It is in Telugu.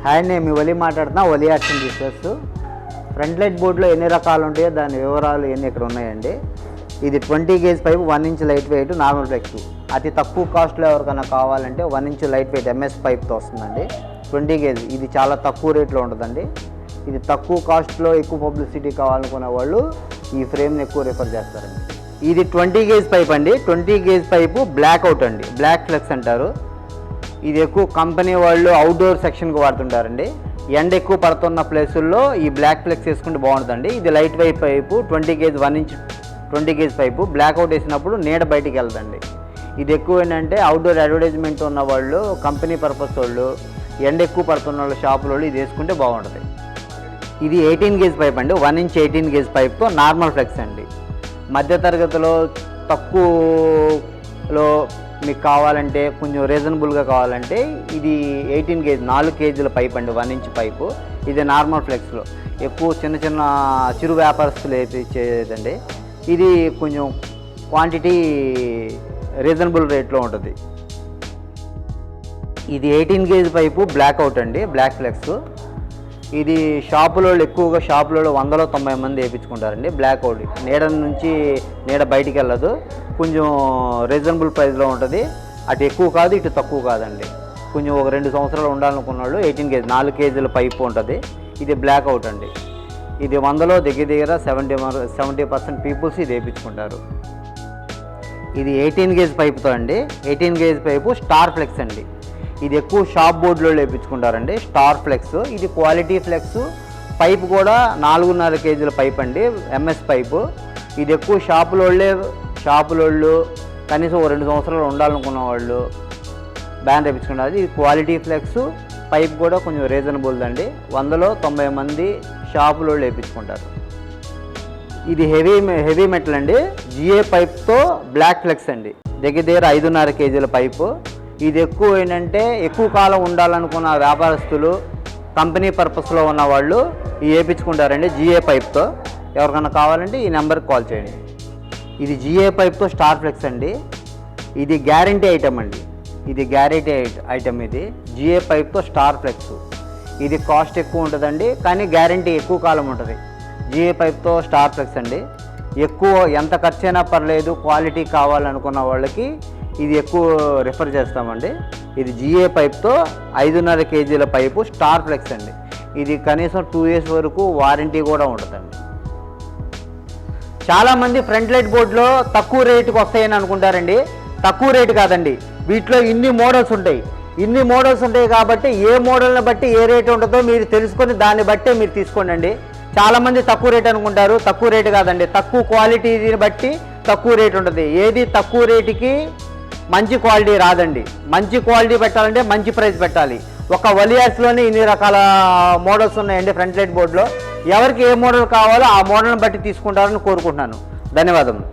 హాయ్, నేను మీ వలి మాట్లాడుతున్నా. Vali arts and research. Front light బోర్డులో ఎన్ని రకాలు ఉంటాయో దాని వివరాలు ఎన్ని ఇక్కడ ఉన్నాయండి. ఇది 20 gauge pipe, 1 inch light weight, normal flex. అతి తక్కువ కాస్ట్లో ఎవరికైనా కావాలంటే 1 ఇంచ్ లైట్ వెయిట్ ఎంఎస్ పైప్తో వస్తుందండి. 20 గేజ్ ఇది చాలా తక్కువ రేట్లో ఉంటుందండి. ఇది తక్కువ కాస్ట్లో ఎక్కువ పబ్లిసిటీ కావాలనుకునే వాళ్ళు ఈ ఫ్రేమ్ని ఎక్కువ రిఫర్ చేస్తారండి. ఇది 20 గేజ్ పైప్ అండి. 20 గేజ్ పైపు బ్లాక్ అవుట్ అండి, బ్లాక్ ఫ్లెక్స్ అంటారు. ఇది ఎక్కువ కంపెనీ వాళ్ళు అవుట్డోర్ సెక్షన్కి వాడుతుంటారండి. ఎండ ఎక్కువ పడుతున్న ప్లేసుల్లో ఈ బ్లాక్ ఫ్లెక్స్ వేసుకుంటే బాగుంటుందండి. ఇది light weight pipe, 20 gauge 1 inch 20 gauge pipe. Black out వేసినప్పుడు నీడ బయటికి వెళ్దండి. ఇది ఎక్కువ ఏంటంటే అవుట్డోర్ అడ్వర్టైజ్మెంట్ ఉన్న వాళ్ళు, కంపెనీ పర్పస్ వాళ్ళు, ఎండ ఎక్కువ పడుతున్న వాళ్ళు, షాపుల వాళ్ళు ఇది వేసుకుంటే బాగుంటుంది. ఇది 18 గేజ్ పైప్ అండి. 1 ఇంచ్ 18 గేజ్ పైప్తో నార్మల్ ఫ్లెక్స్ అండి. మధ్యతరగతిలో తక్కువలో మీకు కావాలంటే, కొంచెం రీజనబుల్గా కావాలంటే ఇది 18 గేజ్ 4 కేజీల పైప్ అండి. 1 ఇంచ్ పైపు. ఇది నార్మల్ ఫ్లెక్స్లో ఎక్కువ చిన్న చిన్న చిరు వ్యాపారస్తులు ఇచ్చేదండి. ఇది కొంచెం క్వాంటిటీ రీజనబుల్ రేట్లో ఉంటుంది. ఇది 18 గేజ్ పైపు బ్లాక్ అవుట్ అండి, బ్లాక్ ఫ్లెక్స్. ఇది షాపులో ఎక్కువగా షాపులలో 190 మంది వేయించుకుంటారండి. బ్లాక్ అవుట్ నీడ నుంచి నీడ బయటికి వెళ్ళదు. కొంచెం రీజనబుల్ ప్రైస్లో ఉంటుంది. అటు ఎక్కువ కాదు, ఇటు తక్కువ కాదండి. కొంచెం ఒక 2 సంవత్సరాలు ఉండాలనుకున్న వాళ్ళు 18 గేజ్ 4 కేజీల పైపు ఉంటుంది. ఇది బ్లాక్ అవుట్ అండి. ఇది 100లో దగ్గర 70% పీపుల్స్ ఇది వేయించుకుంటారు. ఇది 18 గేజ్ పైపుతో అండి. 18 గేజ్ పైపు స్టార్ ఫ్లెక్స్ అండి. ఇది ఎక్కువ షాప్ బోర్డులో వేయించుకుంటారండి, స్టార్ ఫ్లెక్స్. ఇది క్వాలిటీ ఫ్లెక్స్. పైపు కూడా 4.5 కేజీల పైప్ అండి, ఎంఎస్ పైపు. ఇది ఎక్కువ షాపులోళ్ళు కనీసం 2 సంవత్సరాలు ఉండాలనుకున్న వాళ్ళు బ్యాన్ వేయించుకుంటారు. ఇది క్వాలిటీ ఫ్లెక్స్. పైప్ కూడా కొంచెం రీజనబుల్ అండి. 100లో 90 మంది షాపులోళ్ళు వేయించుకుంటారు. ఇది హెవీ మెటల్ అండి. జిఏ పైప్తో బ్లాక్ ఫ్లెక్స్ అండి. దగ్గర 5.5 కేజీల పైపు. ఇది ఎక్కువ ఏంటంటే ఎక్కువ కాలం ఉండాలనుకున్న వ్యాపారస్తులు, కంపెనీ పర్పస్లో ఉన్న వాళ్ళు ఇవి వేయించుకుంటారండి జిఏ పైప్తో. ఎవరికైనా కావాలంటే ఈ నెంబర్కి కాల్ చేయండి. ఇది జిఏ పైప్తో స్టార్ ఫ్లెక్స్ అండి. ఇది గ్యారంటీ ఐటమ్ అండి. ఇది గ్యారంటీ ఐటమ్. ఇది జిఏ పైప్తో స్టార్ ఫ్లెక్స్. ఇది కాస్ట్ ఎక్కువ ఉంటుందండి, కానీ గ్యారంటీ ఎక్కువ కాలం ఉంటుంది. జిఏ పైప్తో స్టార్ ఫ్లెక్స్ అండి. ఎక్కువ ఎంత ఖర్చు అయినా పర్లేదు, క్వాలిటీ కావాలనుకున్న వాళ్ళకి ఇది ఎక్కువ రిఫర్ చేస్తామండి. ఇది జిఏ పైప్తో 5.5 కేజీల పైపు స్టార్ ఫ్లెక్స్ అండి. ఇది కనీసం 2 years వరకు వారంటీ కూడా ఉంటుందండి. చాలామంది ఫ్రంట్ లైట్ బోర్డులో తక్కువ రేటుకి వస్తాయని అనుకుంటారండి. తక్కువ రేటు కాదండి. వీటిలో ఇన్ని మోడల్స్ ఉంటాయి కాబట్టి ఏ మోడల్ని బట్టి ఏ రేటు ఉంటుందో మీరు తెలుసుకొని దాన్ని బట్టే మీరు తీసుకోండి. చాలామంది తక్కువ రేటు అనుకుంటారు. తక్కువ రేటు కాదండి. తక్కువ క్వాలిటీని బట్టి తక్కువ రేటు ఉంటుంది. ఏది తక్కువ రేటుకి మంచి క్వాలిటీ రాదండి. మంచి క్వాలిటీ పెట్టాలంటే మంచి ప్రైస్ పెట్టాలి. ఒక వలియార్స్లోనే ఇన్ని రకాల మోడల్స్ ఉన్నాయండి ఫ్రంట్ లైట్ బోర్డులో. ఎవరికి ఏ మోడల్ కావాలో ఆ మోడల్ని బట్టి తీసుకుంటారని కోరుకుంటున్నాను. ధన్యవాదములు.